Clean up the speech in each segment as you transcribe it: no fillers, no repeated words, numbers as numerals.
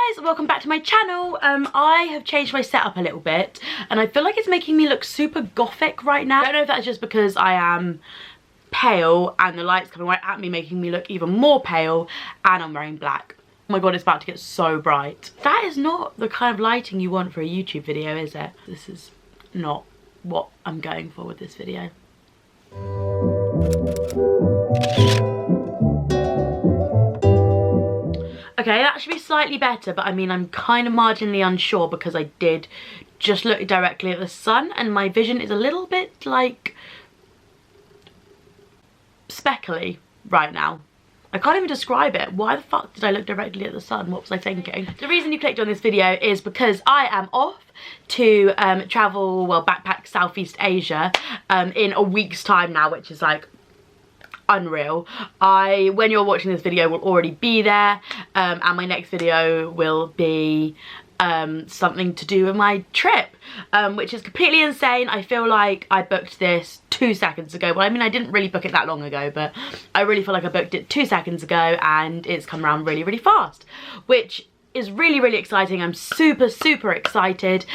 guys, welcome back to my channel. I have changed my setup a little bit and I feel like it's making me look super gothic right now. I don't know if that's just because I am pale and the light's coming right at me making me look even more pale, and I'm wearing black. Oh my god, it's about to get so bright. That is not the kind of lighting you want for a YouTube video, is it? This is not what I'm going for with this video. Okay, that should be slightly better, but I mean, I'm kind of marginally unsure because I did just look directly at the sun and my vision is a little bit like speckly right now. I can't even describe it. Why the fuck did I look directly at the sun? What was I thinking? The reason you clicked on this video is because I am off to travel, well, backpack Southeast Asia in a week's time now, which is like unreal. When you're watching this video, will already be there, and my next video will be something to do with my trip, which is completely insane. I feel like I booked this 2 seconds ago. Well, I mean, I didn't really book it that long ago, but I really feel like I booked it 2 seconds ago and it's come around really, really fast, which is really, really exciting. I'm super, super excited.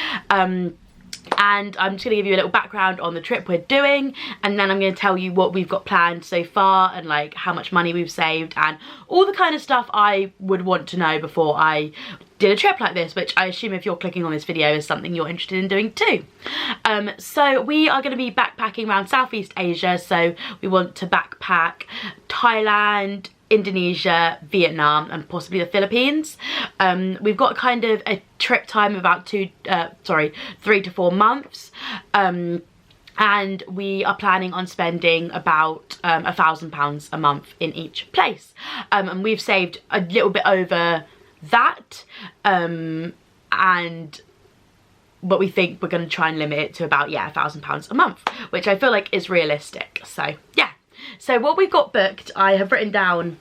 And I'm just going to give you a little background on the trip we're doing, and then I'm going to tell you what we've got planned so far and like how much money we've saved and all the kind of stuff I would want to know before I did a trip like this, which I assume if you're clicking on this video is something you're interested in doing too. So we are going to be backpacking around Southeast Asia, so we want to backpack Thailand, Indonesia, Vietnam and possibly the Philippines. We've got kind of a trip time of about 3 to 4 months, and we are planning on spending about £1,000 a month in each place, and we've saved a little bit over that, but we think we're going to try and limit it to about, yeah, £1,000 a month, which I feel like is realistic. So yeah. So what we've got booked, I have written down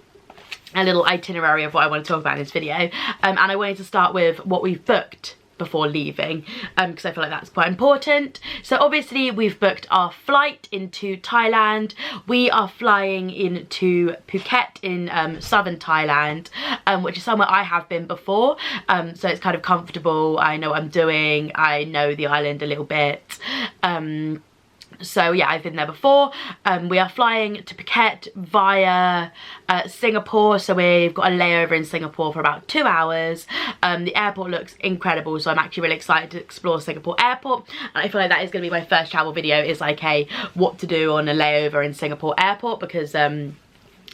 a little itinerary of what I want to talk about in this video, and I wanted to start with what we've booked before leaving, because I feel like that's quite important. So obviously we've booked our flight into Thailand. We are flying into Phuket in southern Thailand, which is somewhere I have been before, so it's kind of comfortable. I know what I'm doing. I know the island a little bit. So yeah, I've been there before. We are flying to Phuket via Singapore, so we've got a layover in Singapore for about 2 hours. The airport looks incredible, so I'm actually really excited to explore Singapore airport, and I feel like that is going to be my first travel video, is like what to do on a layover in Singapore airport, because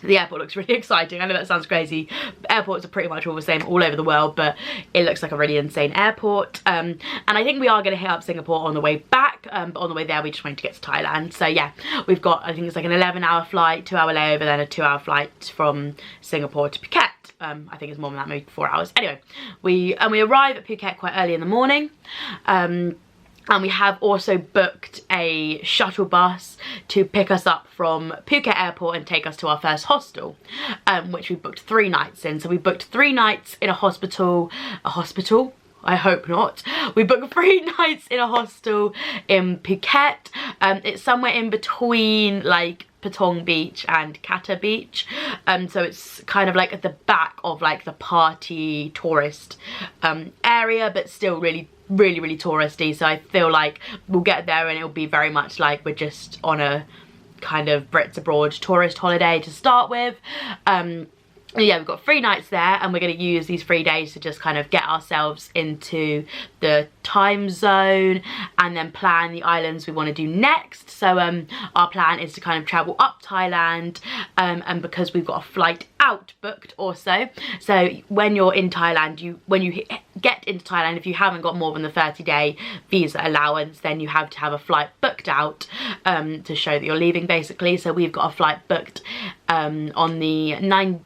the airport looks really exciting. I know that sounds crazy. Airports are pretty much all the same all over the world, but it looks like a really insane airport. And I think we are going to hit up Singapore on the way back, but on the way there we just wanted to get to Thailand. So yeah, we've got, I think it's like an 11-hour flight, 2-hour layover, then a 2-hour flight from Singapore to Phuket. I think it's more than that, maybe 4 hours. Anyway, we arrive at Phuket quite early in the morning. And we have also booked a shuttle bus to pick us up from Phuket airport and take us to our first hostel, which we booked 3 nights in. So we booked 3 nights in a hospital. I hope not. We booked 3 nights in a hostel in Phuket. It's somewhere in between like Patong Beach and Kata Beach, so it's kind of like at the back of like the party tourist area, but still really touristy. So I feel like we'll get there and it'll be very much like we're just on a kind of Brits abroad tourist holiday to start with. Yeah, we've got 3 nights there, and we're going to use these 3 days to just kind of get ourselves into the time zone and then plan the islands we want to do next. So our plan is to kind of travel up Thailand, and because we've got a flight out booked also, so when you're in Thailand, when you get into Thailand, if you haven't got more than the 30-day visa allowance, then you have to have a flight booked out to show that you're leaving basically. So we've got a flight booked on the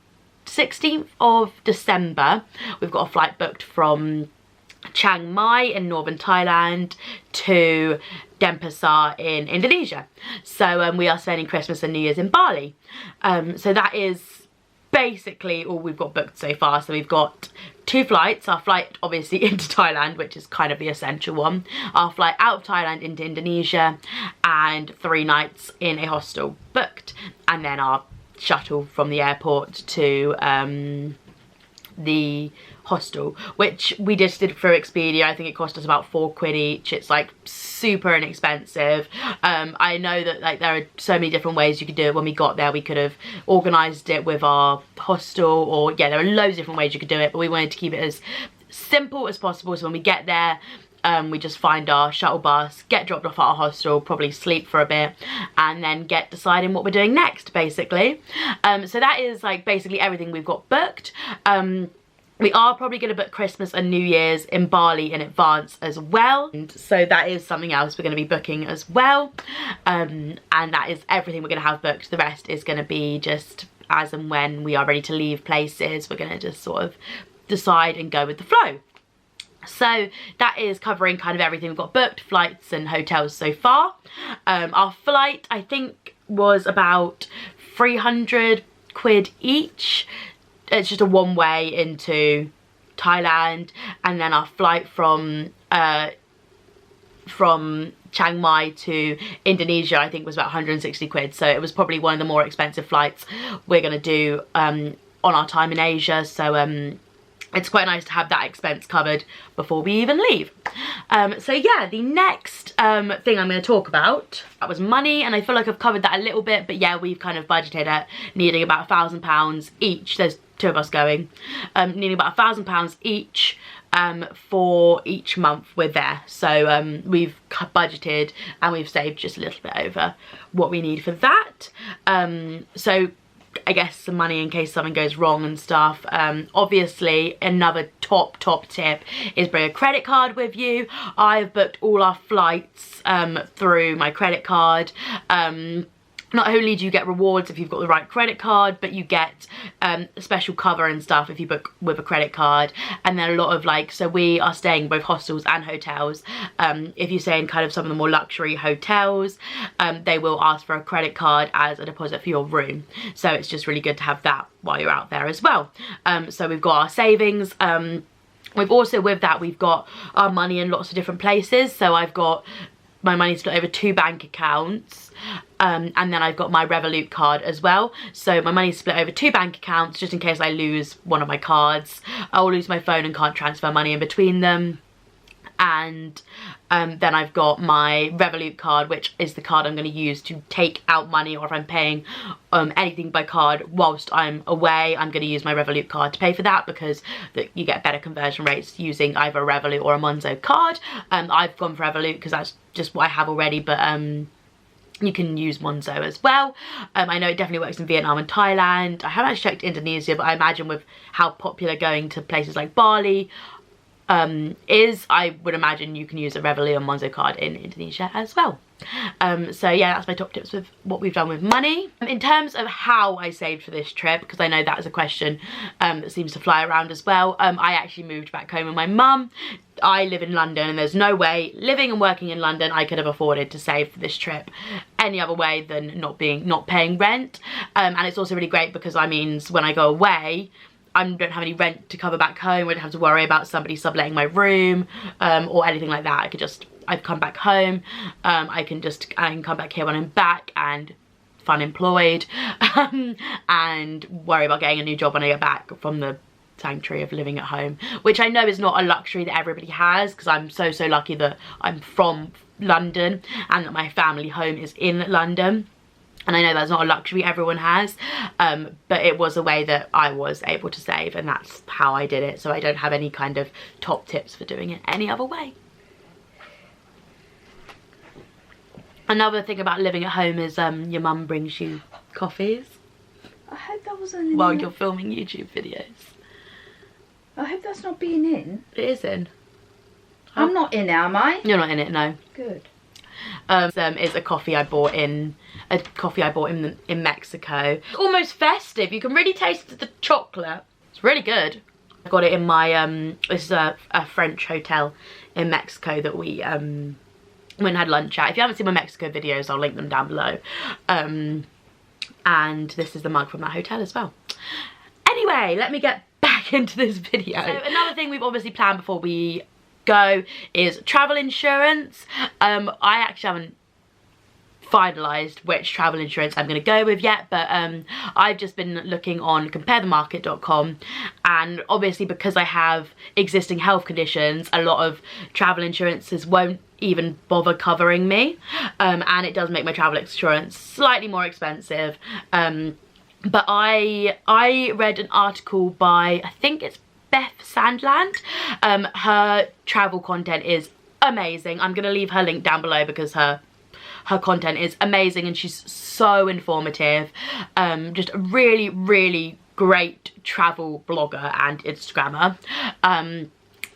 16th of December. We've got a flight booked from Chiang Mai in northern Thailand to Denpasar in Indonesia. So we are spending Christmas and New Year's in Bali. So that is basically all we've got booked so far. So we've got 2 flights, our flight obviously into Thailand, which is kind of the essential one, our flight out of Thailand into Indonesia, and 3 nights in a hostel booked, and then our shuttle from the airport to the hostel, which we just did through Expedia. I think it cost us about £4 each. It's like super inexpensive. I know that like there are so many different ways you could do it. When we got there, we could have organised it with our hostel, or yeah, there are loads of different ways you could do it, but we wanted to keep it as simple as possible. So when we get there, we just find our shuttle bus, get dropped off at our hostel, probably sleep for a bit, and then get deciding what we're doing next, basically. So that is like basically everything we've got booked. We are probably going to book Christmas and New Year's in Bali in advance as well. And so that is something else we're going to be booking as well. And that is everything we're going to have booked. The rest is going to be just as and when we are ready to leave places. We're going to just sort of decide and go with the flow. So that is covering kind of everything we've got booked, flights and hotels so far. Our flight, I think, was about £300 each. It's just a one way into Thailand, and then our flight from Chiang Mai to Indonesia, I think, was about £160. So it was probably one of the more expensive flights we're going to do on our time in Asia. So it's quite nice to have that expense covered before we even leave. So yeah, the next thing I'm going to talk about, that was money, and I feel like I've covered that a little bit, but yeah, we've kind of budgeted at needing about £1,000 each. There's 2 of us going, needing about £1,000 each for each month we're there. So we've budgeted and we've saved just a little bit over what we need for that. So I guess some money in case something goes wrong and stuff. Obviously another top tip is bring a credit card with you. I've booked all our flights through my credit card. Not only do you get rewards if you've got the right credit card, but you get special cover and stuff if you book with a credit card. And then a lot of like, so we are staying both hostels and hotels. If you stay in kind of some of the more luxury hotels, they will ask for a credit card as a deposit for your room. So it's just really good to have that while you're out there as well. So we've got our savings. We've also, with that, we've got our money in lots of different places. So I've got my money split over 2 bank accounts, and then I've got my Revolut card as well. So my money's split over 2 bank accounts just in case I lose one of my cards. I'll lose my phone and can't transfer money in between them. And then I've got my Revolut card, which is the card I'm going to use to take out money, or if I'm paying anything by card whilst I'm away, I'm going to use my Revolut card to pay for that, because you get better conversion rates using either a Revolut or a Monzo card. I've gone for Revolut because that's just what I have already, but you can use Monzo as well. I know it definitely works in Vietnam and Thailand. I haven't actually checked Indonesia, but I imagine with how popular going to places like Bali I would imagine you can use a Revolut or Monzo card in Indonesia as well. So yeah, that's my top tips with what we've done with money. In terms of how I saved for this trip, because I know that is a question that seems to fly around as well, I actually moved back home with my mum. I live in London, and there's no way living and working in London I could have afforded to save for this trip any other way than not paying rent. And it's also really great because that means when I go away, I don't have any rent to cover back home. I don't have to worry about somebody subletting my room or anything like that. I've come back home. I can come back here when I'm back and unemployed and worry about getting a new job when I get back from the sanctuary of living at home, which I know is not a luxury that everybody has, because I'm so lucky that I'm from London and that my family home is in London. And I know that's not a luxury everyone has, but it was a way that I was able to save, and that's how I did it. So I don't have any kind of top tips for doing it any other way. Another thing about living at home is your mum brings you coffees. I hope that wasn't while you're filming YouTube videos. I hope that's not being in. It is in. I'm not in it, am I? You're not in it, no. Good. Is a coffee I bought in Mexico. It's almost festive. You can really taste the chocolate. It's really good. I got it in my this is a French hotel in Mexico that we went and had lunch at. If you haven't seen my Mexico videos, I'll link them down below. And this is the mug from that hotel as well. Anyway, let me get back into this video. So another thing we've obviously planned before we go is travel insurance. I actually haven't finalised which travel insurance I'm going to go with yet, but I've just been looking on comparethemarket.com, and obviously because I have existing health conditions, a lot of travel insurances won't even bother covering me, and it does make my travel insurance slightly more expensive. But I read an article by, I think it's Beth Sandland. Her travel content is amazing. I'm gonna leave her link down below because her content is amazing and she's so informative. Just a really, really great travel blogger and Instagrammer.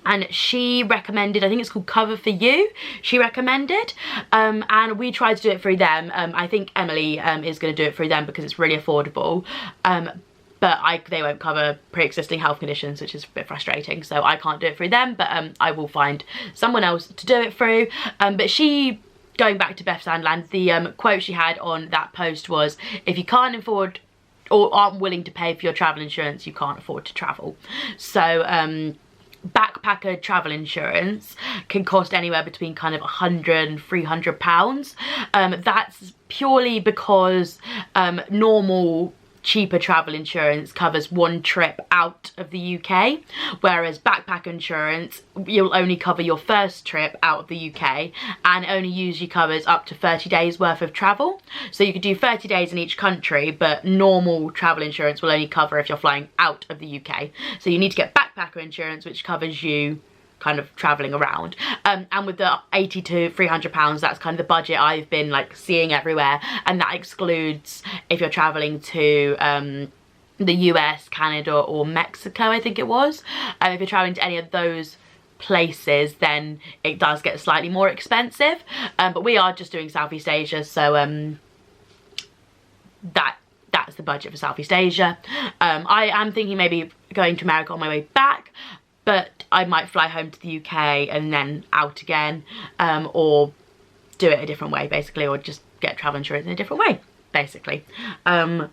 And she recommended, I think it's called Cover For You, she recommended, and we tried to do it through them. I think Emily is going to do it through them because it's really affordable, but they won't cover pre-existing health conditions, which is a bit frustrating, so I can't do it through them, but I will find someone else to do it through. But she, going back to Beth Sandland, the quote she had on that post was, if you can't afford or aren't willing to pay for your travel insurance, you can't afford to travel. So backpacker travel insurance can cost anywhere between kind of £100 and £300. That's purely because normal cheaper travel insurance covers one trip out of the UK, whereas backpack insurance, you'll only cover your first trip out of the UK and only usually covers up to 30 days worth of travel. So you could do 30 days in each country, but normal travel insurance will only cover if you're flying out of the UK. So you need to get backpacker insurance, which covers you kind of traveling around, and with the £80 to £300, that's kind of the budget I've been like seeing everywhere, and that excludes if you're traveling to the US, Canada or Mexico, I think it was. If you're traveling to any of those places, then it does get slightly more expensive, but we are just doing Southeast Asia, so that's the budget for Southeast Asia. I am thinking maybe going to America on my way back, but I might fly home to the UK and then out again, or do it a different way basically, or just get travel insurance in a different way basically. So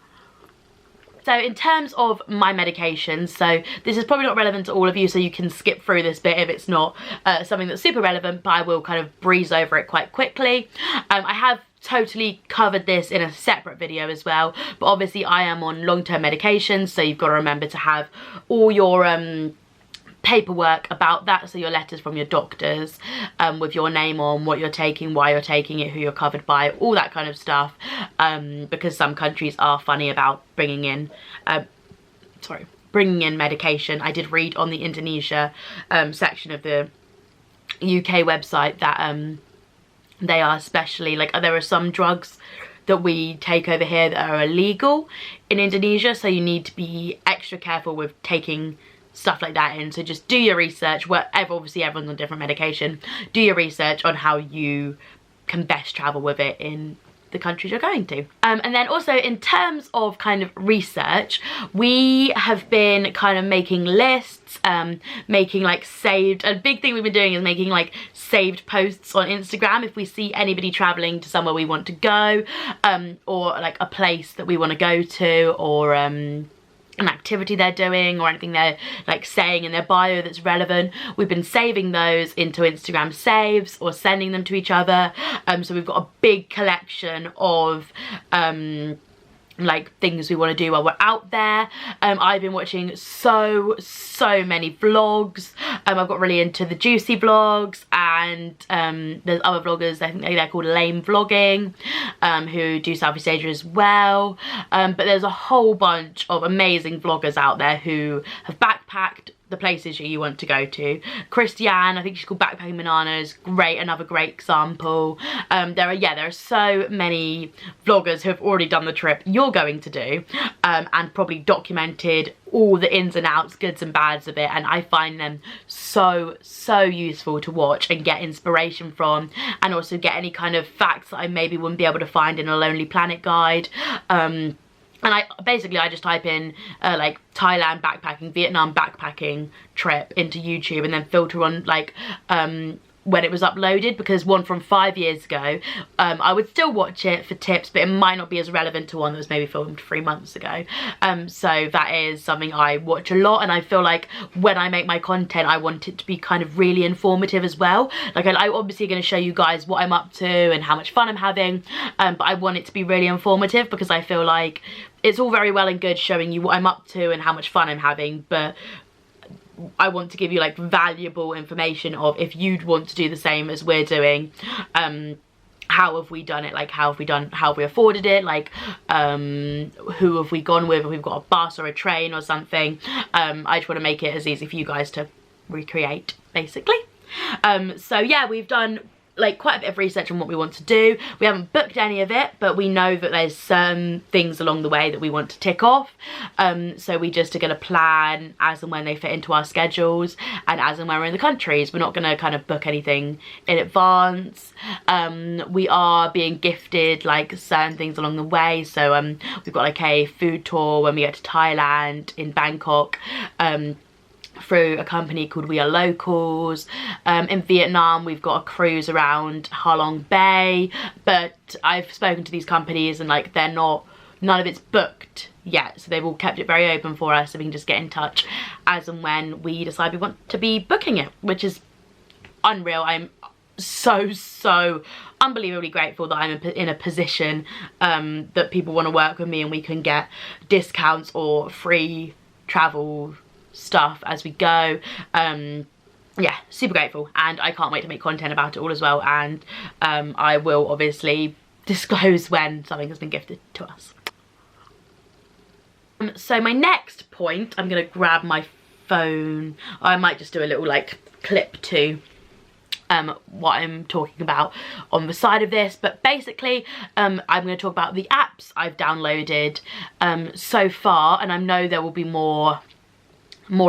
in terms of my medications, so this is probably not relevant to all of you, so you can skip through this bit if it's not something that's super relevant, but I will kind of breeze over it quite quickly. I have totally covered this in a separate video as well, but obviously I am on long-term medications, so you've got to remember to have all your paperwork about that, so your letters from your doctors with your name on, what you're taking, why you're taking it, who you're covered by, all that kind of stuff, because some countries are funny about bringing in medication. I did read on the Indonesia section of the UK website that they are especially, like, there are some drugs that we take over here that are illegal in Indonesia, so you need to be extra careful with taking stuff like that in. So just do your research, wherever, obviously everyone's on different medication, do your research on how you can best travel with it in the countries you're going to. And then also in terms of kind of research, we have been kind of making lists, making like saved, a big thing we've been doing is making like saved posts on Instagram if we see anybody traveling to somewhere we want to go, or like a place that we want to go to, or an activity they're doing, or anything they're like saying in their bio that's relevant. We've been saving those into Instagram saves or sending them to each other, so we've got a big collection of like things we want to do while we're out there. I've been watching so many vlogs. I've got really into the juicy vlogs, and there's other vloggers, I think they're called Lame Vlogging, who do Southeast Asia as well, but there's a whole bunch of amazing vloggers out there who have backpacked the places you want to go to. Christiane, I think she's called Backpacking Bananas, great, another great example. There are so many vloggers who have already done the trip you're going to do, and probably documented all the ins and outs, goods and bads of it, and I find them so useful to watch and get inspiration from, and also get any kind of facts that I maybe wouldn't be able to find in a Lonely Planet guide. And I just type in like Thailand backpacking, Vietnam backpacking trip into YouTube, and then filter on like when it was uploaded, because one from 5 years ago, I would still watch it for tips, but it might not be as relevant to one that was maybe filmed 3 months ago. So that is something I watch a lot, and I feel like when I make my content, I want it to be kind of really informative as well. Like, I'm obviously going to show you guys what I'm up to and how much fun I'm having, but I want it to be really informative, because I feel like it's all very well and good showing you what I'm up to and how much fun I'm having, but I want to give you like valuable information of, if you'd want to do the same as we're doing, how have we done it, like how have we afforded it, like who have we gone with, if we've got a bus or a train or something. I just want to make it as easy for you guys to recreate, basically. So yeah, we've done like quite a bit of research on what we want to do. We haven't booked any of it, but we know that there's some things along the way that we want to tick off. So we just are going to plan as and when they fit into our schedules, and as and when we're in the countries. We're not going to kind of book anything in advance. We are being gifted like certain things along the way. So we've got like a food tour when we get to Thailand, in Bangkok, through a company called We Are Locals. In Vietnam, we've got a cruise around Ha Long Bay, but I've spoken to these companies and like none of it's booked yet, so they've all kept it very open for us, so we can just get in touch as and when we decide we want to be booking it, which is unreal. I'm so unbelievably grateful that I'm in a position that people want to work with me, and we can get discounts or free travel stuff as we go. Yeah, super grateful, and I can't wait to make content about it all as well, and I will obviously disclose when something has been gifted to us. So my next point, I'm gonna grab my phone. I might just do a little like clip to what I'm talking about on the side of this, but basically I'm going to talk about the apps I've downloaded so far, and I know there will be more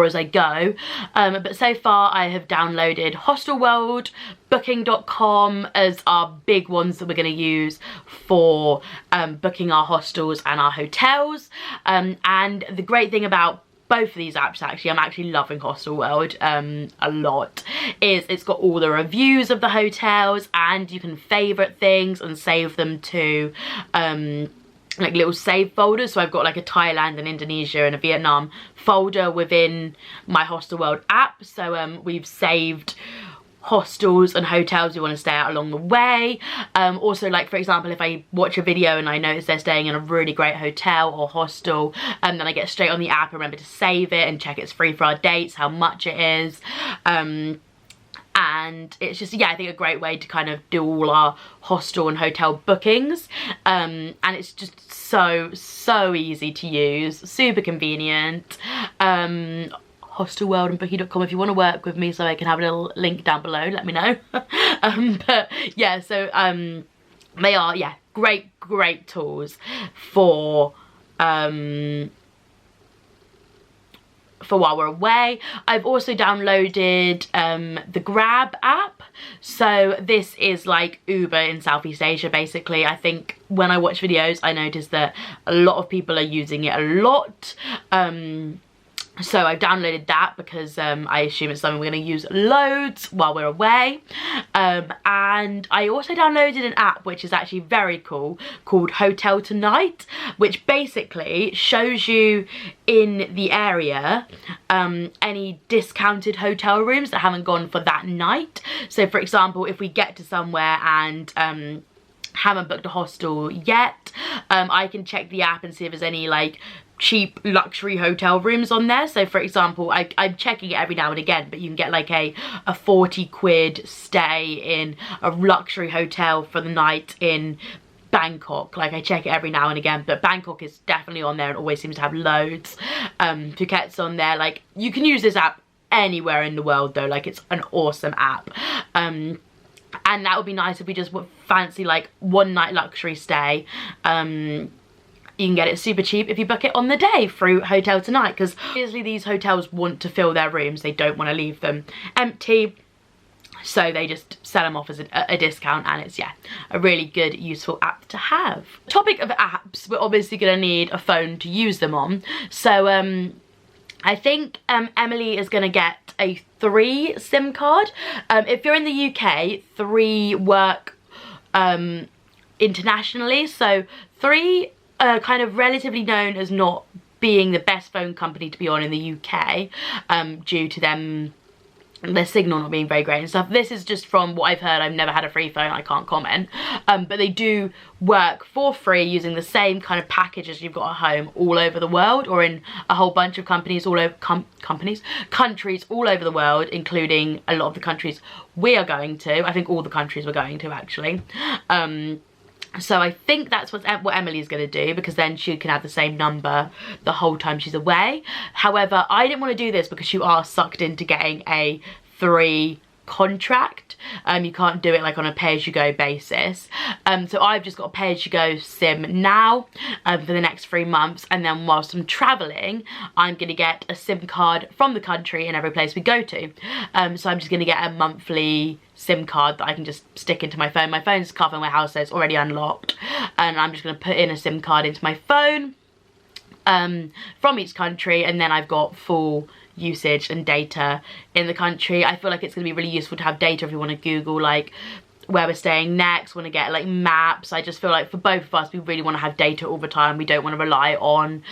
as I go, but so far I have downloaded Hostelworld, Booking.com as our big ones that we're going to use for booking our hostels and our hotels. And the great thing about both of these apps, actually, I'm actually loving Hostelworld a lot, is it's got all the reviews of the hotels, and you can favourite things and save them to like little save folders. So I've got like a Thailand and Indonesia and a Vietnam folder within my Hostelworld app. So we've saved hostels and hotels we want to stay at along the way. Also, like for example, if I watch a video and I notice they're staying in a really great hotel or hostel, then I get straight on the app and remember to save it and check it's free for our dates, how much it is. And it's just, yeah, I think a great way to kind of do all our hostel and hotel bookings, and it's just so easy to use, super convenient. Hostelworld and Booking.com, if you want to work with me so I can have a little link down below, let me know. But yeah, so they are, yeah, great tools for while we're away. I've also downloaded the Grab app. So this is like Uber in Southeast Asia, basically. I think when I watch videos, I notice that a lot of people are using it a lot. So I've downloaded that because I assume it's something we're going to use loads while we're away. And I also downloaded an app which is actually very cool, called Hotel Tonight, which basically shows you in the area any discounted hotel rooms that haven't gone for that night. So for example, if we get to somewhere and haven't booked a hostel yet, I can check the app and see if there's any like cheap luxury hotel rooms on there. So for example, I'm checking it every now and again, but you can get like a 40 quid stay in a luxury hotel for the night in Bangkok. Like I check it every now and again, but Bangkok is definitely on there and always seems to have loads. Phuket's on there. Like you can use this app anywhere in the world though, like it's an awesome app. And that would be nice if we just fancy like one night luxury stay. You can get it super cheap if you book it on the day through Hotel Tonight, because obviously these hotels want to fill their rooms, they don't want to leave them empty, so they just sell them off as a discount, and it's, yeah, a really good useful app to have. Topic of apps, we're obviously going to need a phone to use them on, so I think Emily is going to get a 3 SIM card. If you're in the UK, 3 work internationally. So 3 are kind of relatively known as not being the best phone company to be on in the UK, due to them, their signal not being very great and stuff. This is just from what I've heard. I've never had a free phone, I can't comment. But they do work for free using the same kind of packages you've got at home all over the world, or in a whole bunch of companies all over countries all over the world, including a lot of the countries we are going to. I think all the countries we're going to, actually. So I think that's what Emily's going to do, because then she can have the same number the whole time she's away. However, I didn't want to do this because you are sucked into getting a 3 contract. You can't do it like on a pay-as-you-go basis. So I've just got a pay-as-you-go SIM now for the next 3 months, and then whilst I'm travelling, I'm going to get a SIM card from the country in every place we go to. So I'm just going to get a monthly SIM card that I can just stick into my phone. My phone's carved in my house, so it's already unlocked, and I'm just going to put in a SIM card into my phone from each country, and then I've got full usage and data in the country. I feel like it's going to be really useful to have data if you want to Google like where we're staying next, want to get like maps. I just feel like for both of us, we really want to have data all the time. We don't want to rely on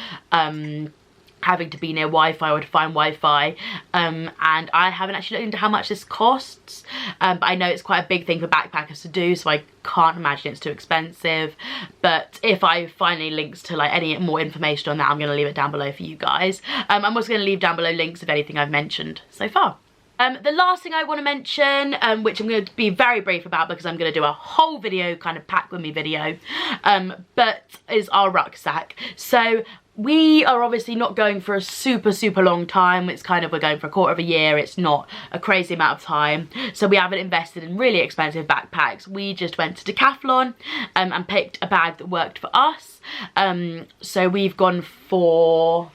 having to be near Wi-Fi or to find Wi-Fi, and I haven't actually looked into how much this costs, but I know it's quite a big thing for backpackers to do, so I can't imagine it's too expensive. But if I find any links to like any more information on that, I'm going to leave it down below for you guys. I'm also going to leave down below links of anything I've mentioned so far. The last thing I want to mention, which I'm going to be very brief about because I'm going to do a whole video, kind of pack with me video, but is our rucksack. So we are obviously not going for a super long time. It's kind of, we're going for a quarter of a year. It's not a crazy amount of time, so we haven't invested in really expensive backpacks. We just went to Decathlon and picked a bag that worked for us. So we've gone for,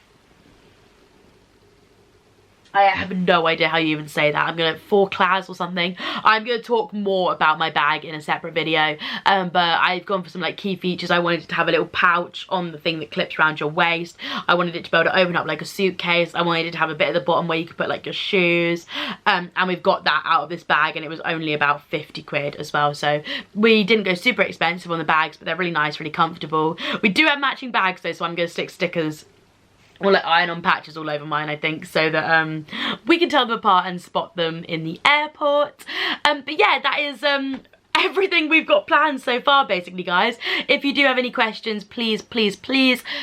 I have no idea how you even say that. I'm gonna, 4 class or something. I'm gonna talk more about my bag in a separate video, but I've gone for some like key features. I wanted it to have a little pouch on the thing that clips around your waist. I wanted it to be able to open up like a suitcase. I wanted it to have a bit at the bottom where you could put like your shoes, and we've got that out of this bag, and it was only about 50 quid as well. So we didn't go super expensive on the bags, but they're really nice, really comfortable. We do have matching bags though, so I'm gonna stick stickers or like iron-on patches all over mine, I think, so that we can tell them apart and spot them in the airport. But yeah, that is everything we've got planned so far, basically, guys. If you do have any questions, please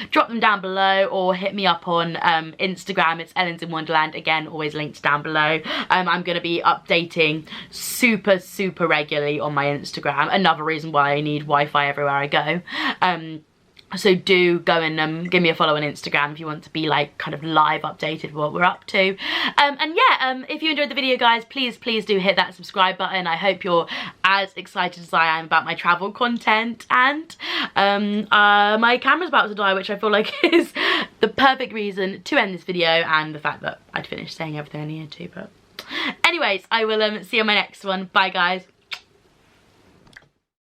drop them down below, or hit me up on Instagram. It's ellensinwonderland, again, always linked down below. I'm going to be updating super regularly on my Instagram. Another reason why I need Wi-Fi everywhere I go. So do go and give me a follow on Instagram if you want to be like kind of live updated with what we're up to. And yeah, if you enjoyed the video, guys, please do hit that subscribe button. I hope you're as excited as I am about my travel content. And my camera's about to die, which I feel like is the perfect reason to end this video, and the fact that I'd finished saying everything I needed to. But anyways, I will see you on my next one. Bye, guys.